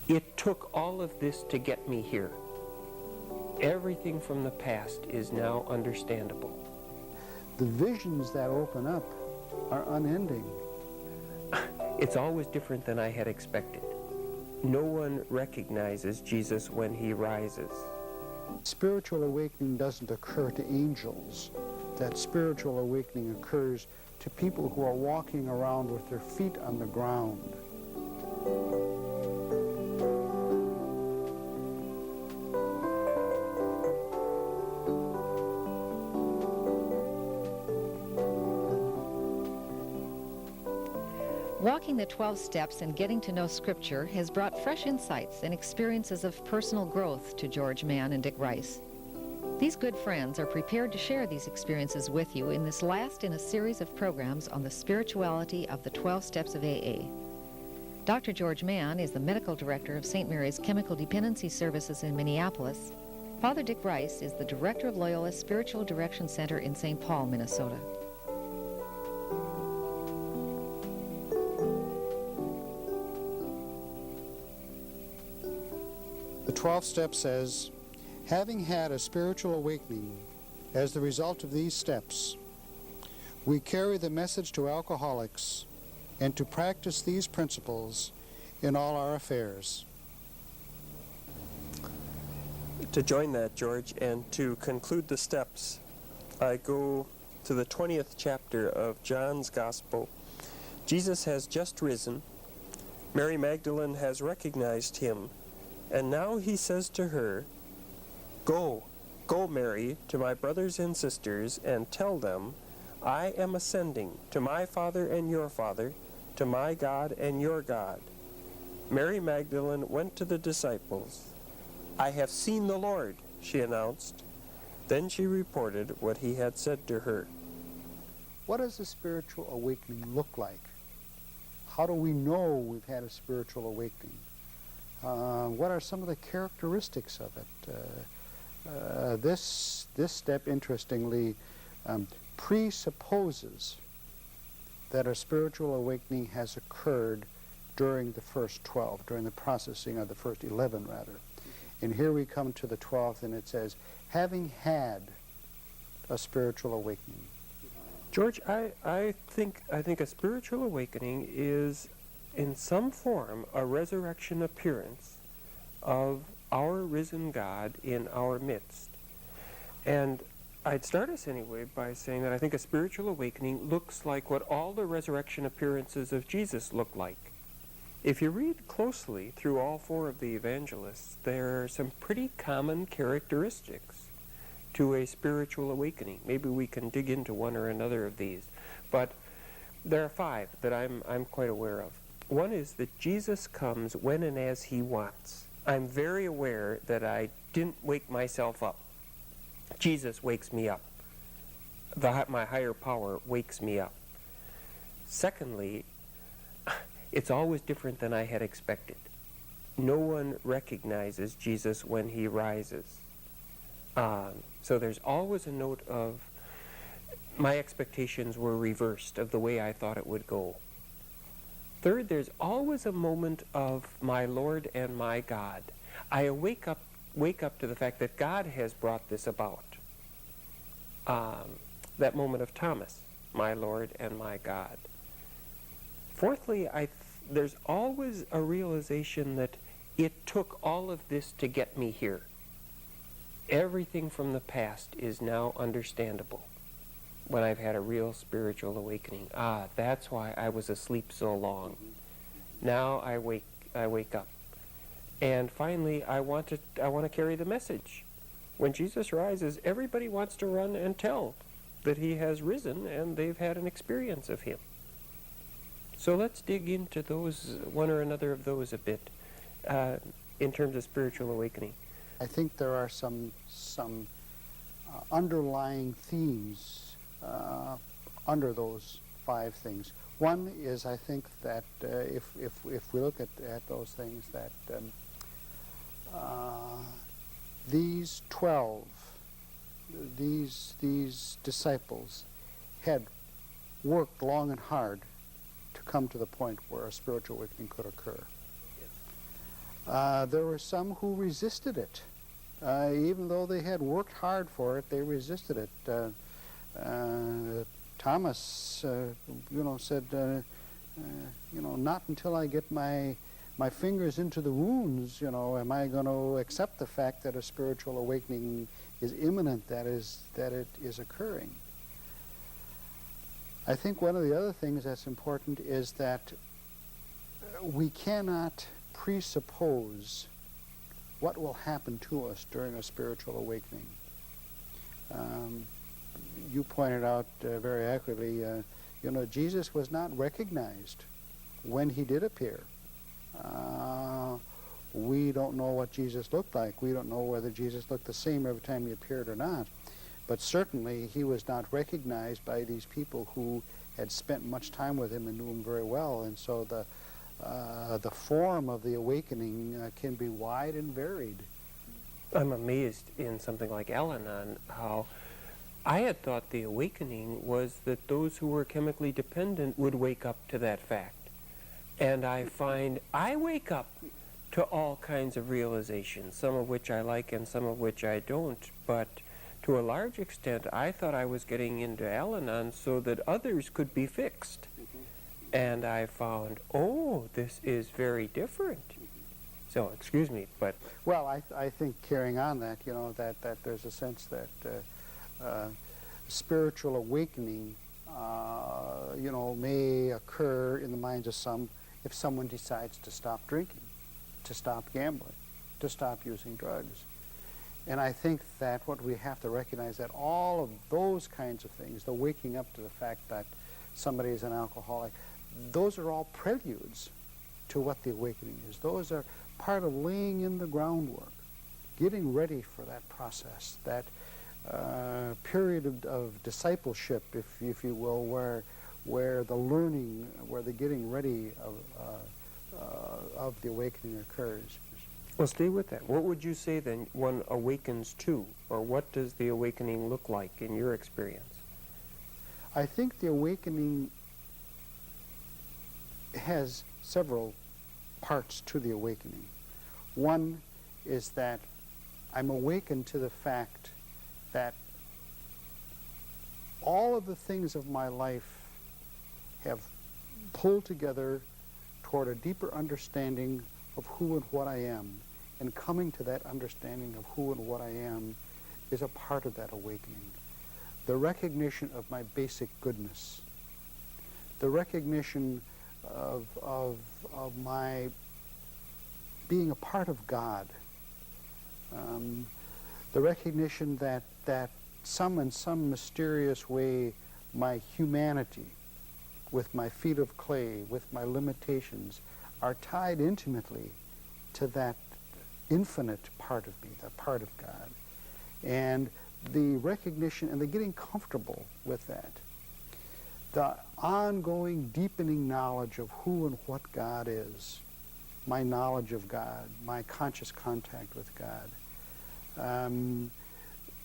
It took all of this to get me here. Everything from the past is now understandable. The visions that open up are unending. It's always different than I had expected. No one recognizes Jesus when he rises. Spiritual awakening doesn't occur to angels. That spiritual awakening occurs to people who are walking around with their feet on the ground. Walking the 12 steps and getting to know Scripture has brought fresh insights and experiences of personal growth to George Mann and Dick Rice. These good friends are prepared to share these experiences with you in this last in a series of programs on the spirituality of the 12 steps of AA. Dr. George Mann is the medical director of St. Mary's Chemical Dependency Services in Minneapolis. Father Dick Rice is the director of Loyola's Spiritual Direction Center in St. Paul, Minnesota. The 12th step says, having had a spiritual awakening as the result of these steps, we carry the message to alcoholics and to practice these principles in all our affairs. To join that, George, and to conclude the steps, I go to the 20th chapter of John's Gospel. Jesus has just risen. Mary Magdalene has recognized him. And now he says to her, Go, Mary, to my brothers and sisters, and tell them, I am ascending to my Father and your Father, to my God and your God. Mary Magdalene went to the disciples. I have seen the Lord, she announced. Then she reported what he had said to her. What does a spiritual awakening look like? How do we know we've had a spiritual awakening? What are some of the characteristics of it? This step, interestingly, presupposes that a spiritual awakening has occurred during the first 12, during the processing of the first 11, rather. And here we come to the 12th, and it says, having had a spiritual awakening. George, I think a spiritual awakening is in some form a resurrection appearance of our risen God in our midst. And I'd start us anyway by saying that I think a spiritual awakening looks like what all the resurrection appearances of Jesus look like. If you read closely through all four of the evangelists, there are some pretty common characteristics to a spiritual awakening. Maybe we can dig into one or another of these, but there are five that I'm quite aware of. One is that Jesus comes when and as he wants. I'm very aware that I didn't wake myself up. Jesus wakes me up. My higher power wakes me up. Secondly, it's always different than I had expected. No one recognizes Jesus when he rises. So there's always a note of my expectations were reversed of the way I thought it would go. Third, there's always a moment of my Lord and my God. I wake up to the fact that God has brought this about. That moment of Thomas, my Lord and my God. Fourthly, there's always a realization that it took all of this to get me here. Everything from the past is now understandable when I've had a real spiritual awakening. That's why I was asleep so long. Now I wake up. And finally, I want to carry the message. When Jesus rises, everybody wants to run and tell that he has risen and they've had an experience of him. So let's dig into those, one or another of those a bit, in terms of spiritual awakening. I think there are some underlying themes under those five things. One is, I think that if we look at those things, that these 12, these disciples had worked long and hard to come to the point where a spiritual awakening could occur. There were some who resisted it. Even though they had worked hard for it, they resisted it. Thomas, said, not until I get my fingers into the wounds, am I going to accept the fact that a spiritual awakening is imminent, that it is occurring. I think one of the other things that's important is that we cannot presuppose what will happen to us during a spiritual awakening. You pointed out very accurately, Jesus was not recognized when he did appear. We don't know what Jesus looked like. We don't know whether Jesus looked the same every time he appeared or not. But certainly he was not recognized by these people who had spent much time with him and knew him very well. And so the form of the awakening can be wide and varied. I'm amazed in something like Al-Anon how I had thought the awakening was that those who were chemically dependent would wake up to that fact. And I find I wake up to all kinds of realizations, some of which I like and some of which I don't. But to a large extent, I thought I was getting into Al-Anon so that others could be fixed. And I found, oh, this is very different. So, excuse me, but... Well, I think carrying on that, that there's a sense that spiritual awakening, may occur in the minds of some if someone decides to stop drinking, to stop gambling, to stop using drugs. And I think that what we have to recognize that all of those kinds of things, the waking up to the fact that somebody is an alcoholic, those are all preludes to what the awakening is. Those are part of laying in the groundwork, getting ready for that process, that period of discipleship, if you will, where the learning, where the getting ready of the awakening occurs. Well, stay with that. What would you say then one awakens to, or what does the awakening look like in your experience? I think the awakening has several parts to the awakening. One is that I'm awakened to the fact that all of the things of my life have pulled together toward a deeper understanding of who and what I am. And coming to that understanding of who and what I am is a part of that awakening. The recognition of my basic goodness. The recognition of my being a part of God. The recognition that in some mysterious way, my humanity, with my feet of clay, with my limitations, are tied intimately to that infinite part of me, that part of God. And the recognition and the getting comfortable with that, the ongoing deepening knowledge of who and what God is, my knowledge of God, my conscious contact with God,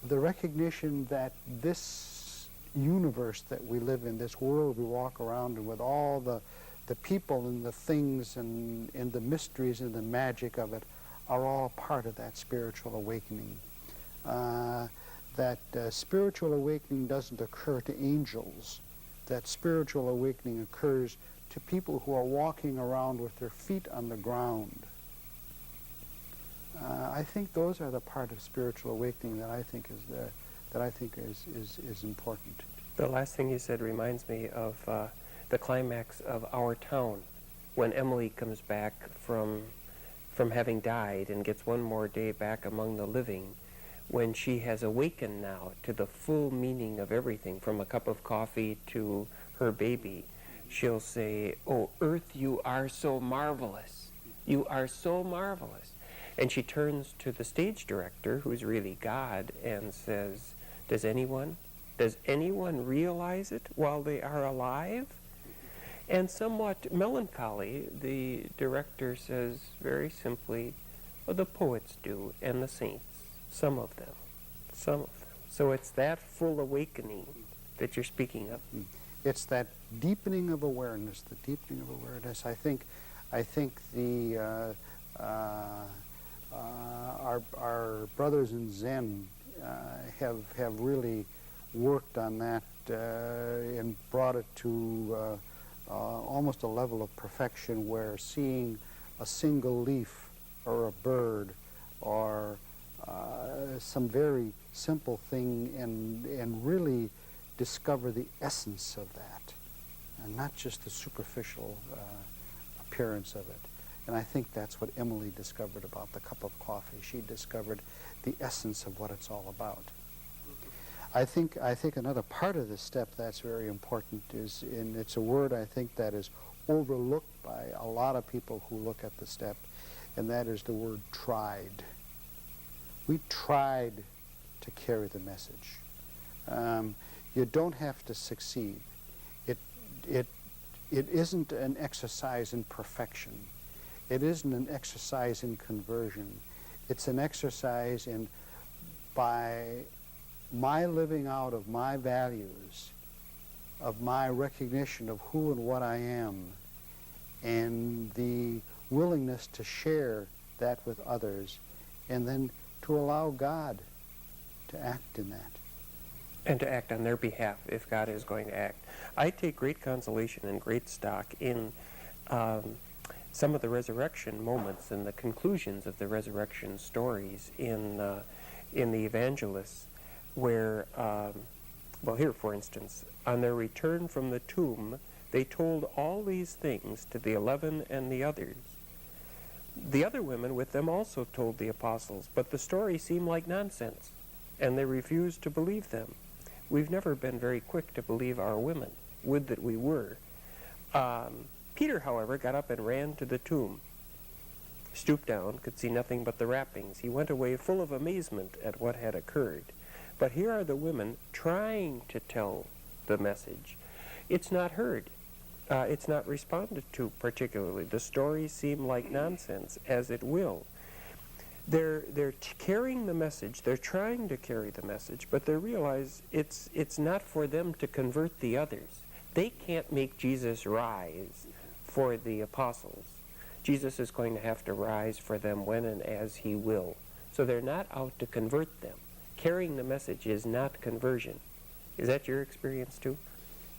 the recognition that this universe that we live in, this world we walk around in, with all the people and the things and the mysteries and the magic of it, are all part of that spiritual awakening. That spiritual awakening doesn't occur to angels. That spiritual awakening occurs to people who are walking around with their feet on the ground. I think those are the part of spiritual awakening that I think is important. The last thing you said reminds me of the climax of Our Town, when Emily comes back from having died and gets one more day back among the living, when she has awakened now to the full meaning of everything, from a cup of coffee to her baby. She'll say, "Oh, Earth, you are so marvelous. You are so marvelous." And she turns to the stage director, who's really God, and says, does anyone realize it while they are alive? And somewhat melancholy, the director says very simply, well, the poets do, and the saints, some of them. So it's that full awakening that you're speaking of. It's that deepening of awareness, the deepening of awareness. I think the Our brothers in Zen have really worked on that and brought it to almost a level of perfection where seeing a single leaf or a bird or some very simple thing and really discover the essence of that and not just the superficial appearance of it. And I think that's what Emily discovered about the cup of coffee. She discovered the essence of what it's all about. I think another part of this step that's very important is, and it's a word I think that is overlooked by a lot of people who look at the step, and that is the word tried. We tried to carry the message. You don't have to succeed. It isn't an exercise in perfection. It isn't an exercise in conversion. It's an exercise in, by my living out of my values, of my recognition of who and what I am, and the willingness to share that with others, and then to allow God to act in that. And to act on their behalf if God is going to act. I take great consolation and great stock in some of the resurrection moments and the conclusions of the resurrection stories in the evangelists, where, well, here, for instance, on their return from the tomb, they told all these things to the 11 and the others. The other women with them also told the apostles, but the story seemed like nonsense, and they refused to believe them. We've never been very quick to believe our women. Would that we were. Peter, however, got up and ran to the tomb. Stooped down, could see nothing but the wrappings. He went away full of amazement at what had occurred. But here are the women trying to tell the message. It's not heard. It's not responded to particularly. The stories seem like nonsense, as it will. They're carrying the message. They're trying to carry the message, but they realize it's not for them to convert the others. They can't make Jesus rise for the apostles. Jesus is going to have to rise for them when and as he will. So they're not out to convert them. Carrying the message is not conversion. Is that your experience too?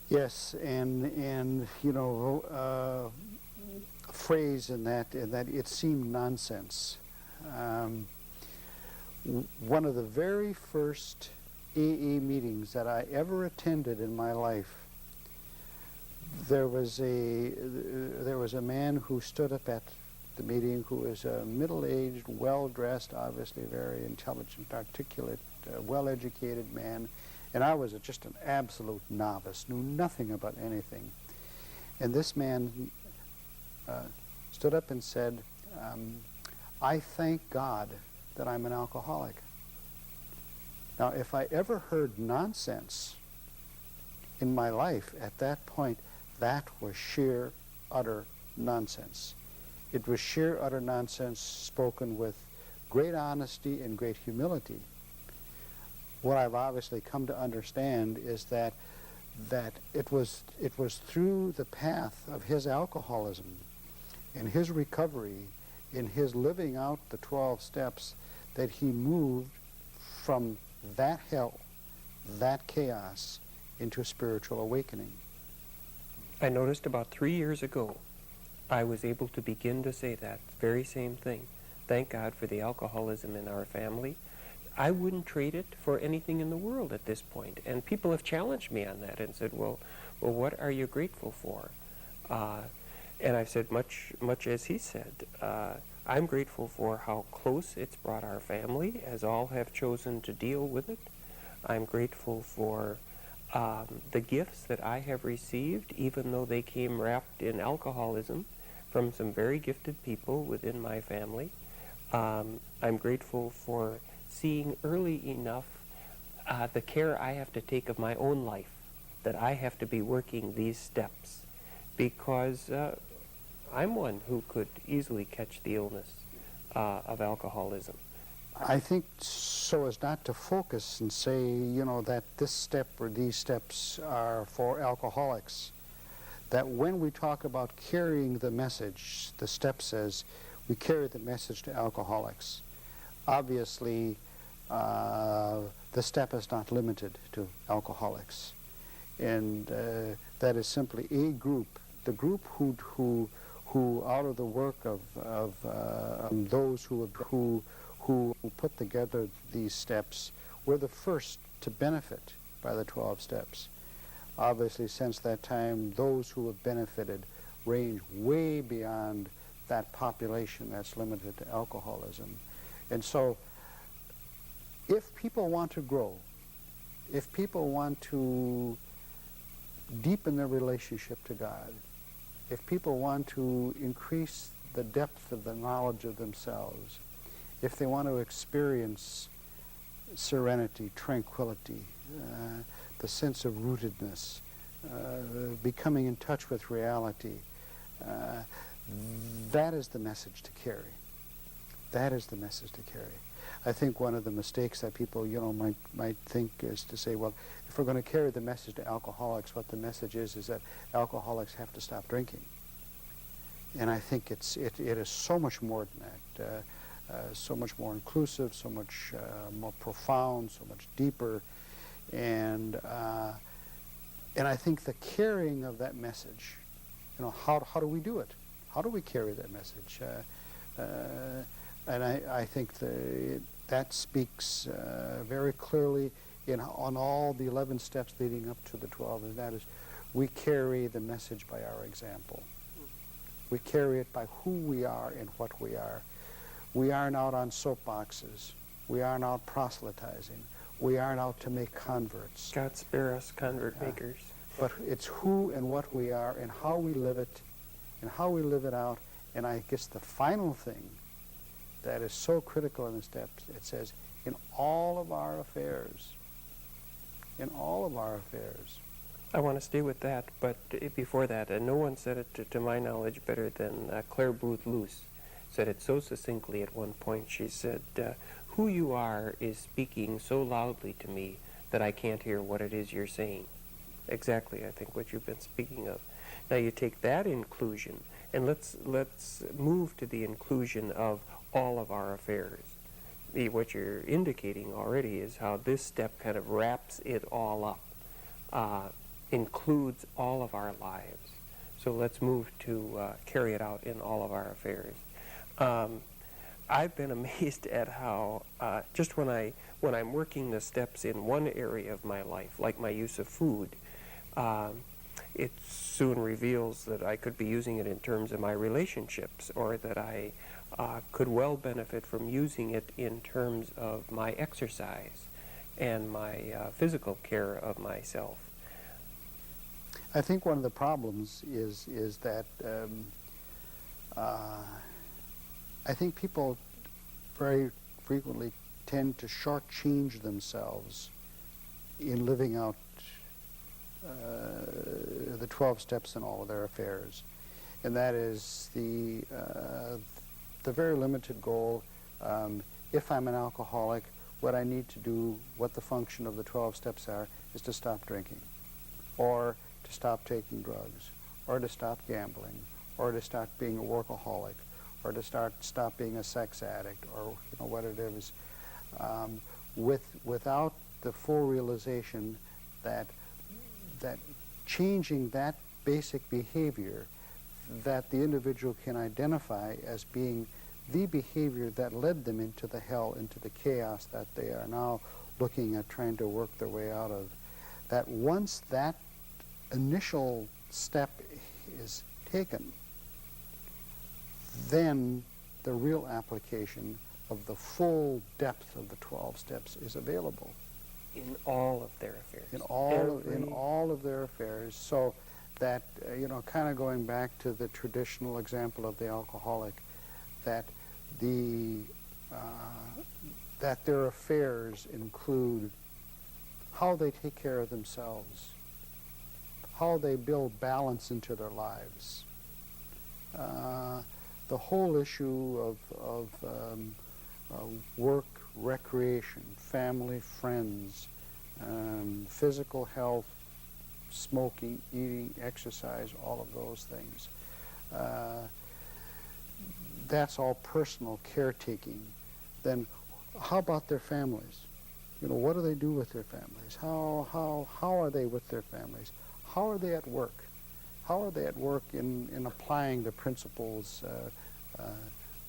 Yes, and you know, a phrase in that it seemed nonsense. One of the very first AA meetings that I ever attended in my life, there was a man who stood up at the meeting who was a middle-aged, well-dressed, obviously very intelligent, articulate, well-educated man, and I was just an absolute novice, knew nothing about anything. And this man stood up and said, I thank God that I'm an alcoholic. Now, if I ever heard nonsense in my life at that point, that was sheer, utter nonsense. It was sheer, utter nonsense spoken with great honesty and great humility. What I've obviously come to understand is that it was through the path of his alcoholism and his recovery, in his living out the 12 steps, that he moved from that hell, that chaos, into a spiritual awakening. I noticed about 3 years ago, I was able to begin to say that very same thing. Thank God for the alcoholism in our family. I wouldn't trade it for anything in the world at this point. And people have challenged me on that and said, well, what are you grateful for? And I've said much as he said. I'm grateful for how close it's brought our family, as all have chosen to deal with it. I'm grateful for the gifts that I have received, even though they came wrapped in alcoholism, from some very gifted people within my family. I'm grateful for seeing early enough the care I have to take of my own life, that I have to be working these steps, because I'm one who could easily catch the illness of alcoholism. I think so as not to focus and say, you know, that this step or these steps are for alcoholics, that when we talk about carrying the message, the step says, we carry the message to alcoholics. Obviously, the step is not limited to alcoholics, and that is simply a group, the group who out of the work of those who put together these steps were the first to benefit by the 12 steps. Obviously, since that time, those who have benefited range way beyond that population that's limited to alcoholism. And so, if people want to grow, if people want to deepen their relationship to God, if people want to increase the depth of the knowledge of themselves, if they want to experience serenity, tranquility, the sense of rootedness, becoming in touch with reality, that is the message to carry. That is the message to carry. I think one of the mistakes that people, might think is to say, well, if we're going to carry the message to alcoholics, what the message is that alcoholics have to stop drinking. And I think it is so much more than that, so much more inclusive, so much more profound, so much deeper, and I think the carrying of that message, how do we do it? How do we carry that message? And I think that speaks very clearly on all the 11 steps leading up to the 12, and that is we carry the message by our example. We carry it by who we are and what we are. We aren't out on soapboxes. We aren't out proselytizing. We aren't out to make converts. God spare us convert makers. But it's who and what we are and how we live it and how we live it out. And I guess the final thing that is so critical in the steps, it says, in all of our affairs. In all of our affairs. I want to stay with that, but before that, no one said it to my knowledge better than Claire Booth Luce said it so succinctly at one point. She said, who you are is speaking so loudly to me that I can't hear what it is you're saying. Exactly, I think, what you've been speaking of. Now you take that inclusion, and let's move to the inclusion of all of our affairs. What you're indicating already is how this step kind of wraps it all up, includes all of our lives. So let's move to carry it out in all of our affairs. I've been amazed at how just when I'm working the steps in one area of my life, like my use of food, it soon reveals that I could be using it in terms of my relationships, or that I could well benefit from using it in terms of my exercise and my physical care of myself. I think one of the problems is that I think people very frequently tend to shortchange themselves in living out the 12 steps in all of their affairs. And that is the very limited goal. If I'm an alcoholic, what I need to do, what the function of the 12 steps are, is to stop drinking, or to stop taking drugs, or to stop gambling, or to stop being a workaholic, or to stop being a sex addict, or what it is, without the full realization that changing that basic behavior that the individual can identify as being the behavior that led them into the hell, into the chaos that they are now looking at trying to work their way out of, that once that initial step is taken, then the real application of the full depth of the 12 steps is available. In all of their affairs. In all of their affairs, so that, kind of going back to the traditional example of the alcoholic, that that their affairs include how they take care of themselves, how they build balance into their lives, the whole issue of work, recreation, family, friends, physical health, smoking, eating, exercise, all of those things. that's all personal caretaking, then how about their families? You know, what do they do with their families? How are they with their families? How are they at work? How are they at work in applying the principles,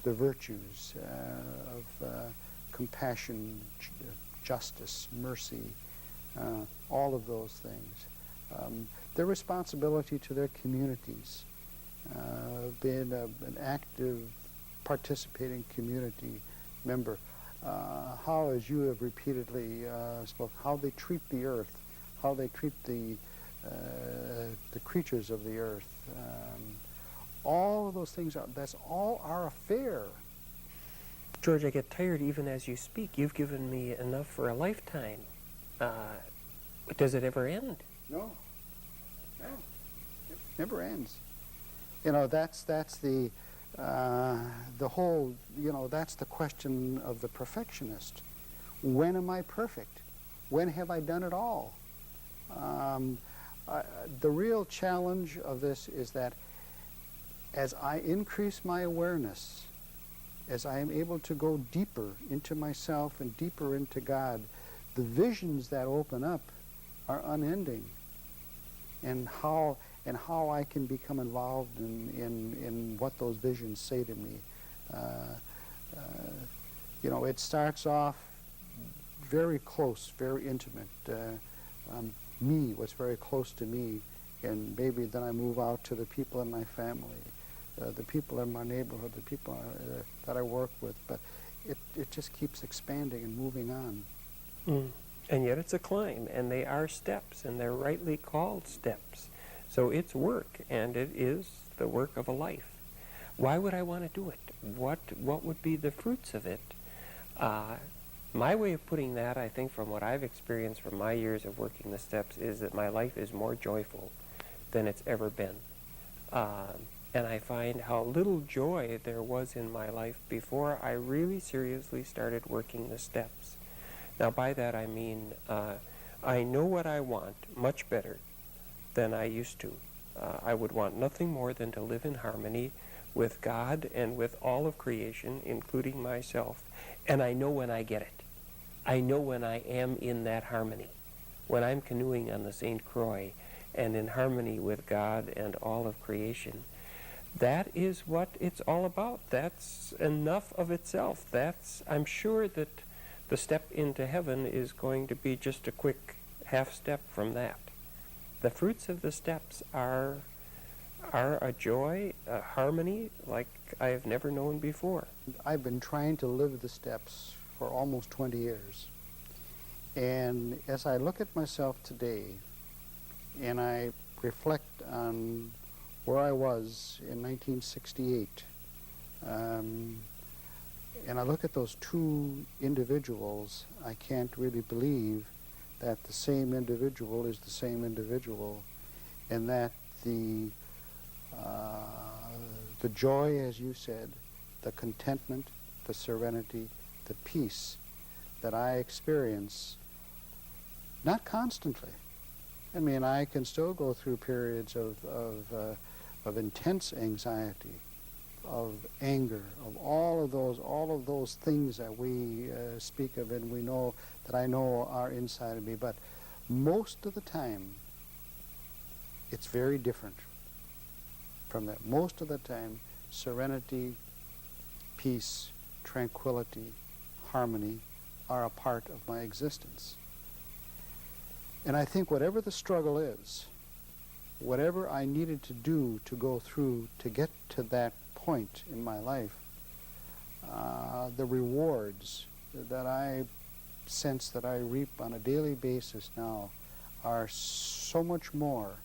the virtues of compassion, justice, mercy, all of those things? Their responsibility to their communities, being an active, participating community member. How, as you have repeatedly spoke, how they treat the earth, how they treat the creatures of the earth. All of those things, that's all our affair. George, I get tired even as you speak. You've given me enough for a lifetime. Does it ever end? No. It never ends. You know, that's the whole, you know, that's the question of the perfectionist. When am I perfect? When have I done it all? The real challenge of this is that as I increase my awareness, as I am able to go deeper into myself and deeper into God, the visions that open up are unending. And how I can become involved in what those visions say to me. You know, it starts off very close, very intimate. Me, what's very close to me, and maybe then I move out to the people in my family, the people in my neighborhood, the people that I work with, but it just keeps expanding and moving on. And yet it's a climb, and they are steps, and they're rightly called steps. So it's work, and it is the work of a life. Why would I want to do it? What would be the fruits of it? My way of putting that, I think, from what I've experienced from my years of working the steps, is that my life is more joyful than it's ever been. And I find how little joy there was in my life before I really seriously started working the steps. Now, by that I mean I know what I want much better than I used to. I would want nothing more than to live in harmony with God and with all of creation, including myself. And I know when I get it. I know when I am in that harmony. When I'm canoeing on the St. Croix and in harmony with God and all of creation, that is what it's all about. That's enough of itself. I'm sure that the step into heaven is going to be just a quick half step from that. The fruits of the steps are a joy, a harmony like I have never known before. I've been trying to live the steps for almost 20 years. And as I look at myself today and I reflect on where I was in 1968, and I look at those two individuals, I can't really believe that the same individual is the same individual, and that the joy, as you said, the contentment, the serenity, the peace that I experience, not constantly. I mean, I can still go through periods of intense anxiety, of anger, of all of those things that we speak of and we know that I know are inside of me. But most of the time, it's very different from that. Most of the time, serenity, peace, tranquility, harmony are a part of my existence. And I think whatever the struggle is, whatever I needed to do to go through to get to that point in my life, the rewards that I sense that I reap on a daily basis now are so much more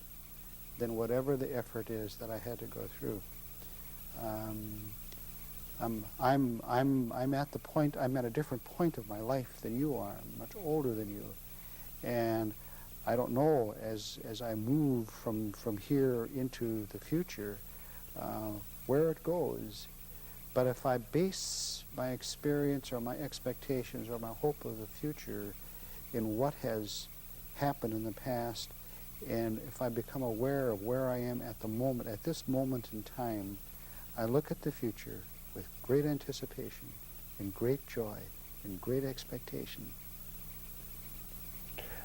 than whatever the effort is that I had to go through. I'm at the point. I'm at a different point of my life than you are. I'm much older than you, and I don't know as I move from here into the future where it goes. But if I base my experience or my expectations or my hope of the future in what has happened in the past, and if I become aware of where I am at the moment, at this moment in time, I look at the future with great anticipation and great joy and great expectation.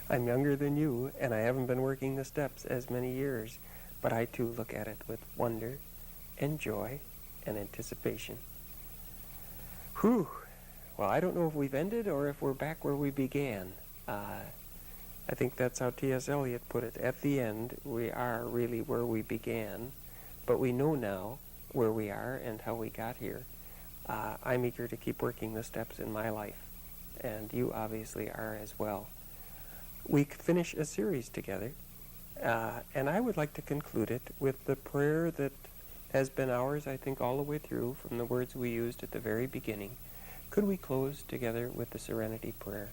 I'm younger than you, and I haven't been working the steps as many years, but I too look at it with wonder and joy and anticipation. Whew. Well, I don't know if we've ended or if we're back where we began. I think that's how T.S. Eliot put it. At the end, we are really where we began, but we know now where we are and how we got here. I'm eager to keep working the steps in my life, and you obviously are as well. We finish a series together, and I would like to conclude it with the prayer that has been ours, I think, all the way through, from the words we used at the very beginning. Could we close together with the Serenity Prayer?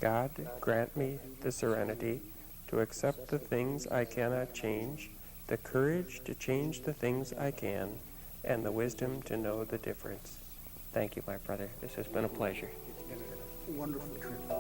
God, grant me the serenity to accept the things I cannot change, the courage to change the things I can, and the wisdom to know the difference. Thank you, my brother. This has been a pleasure. Wonderful trip.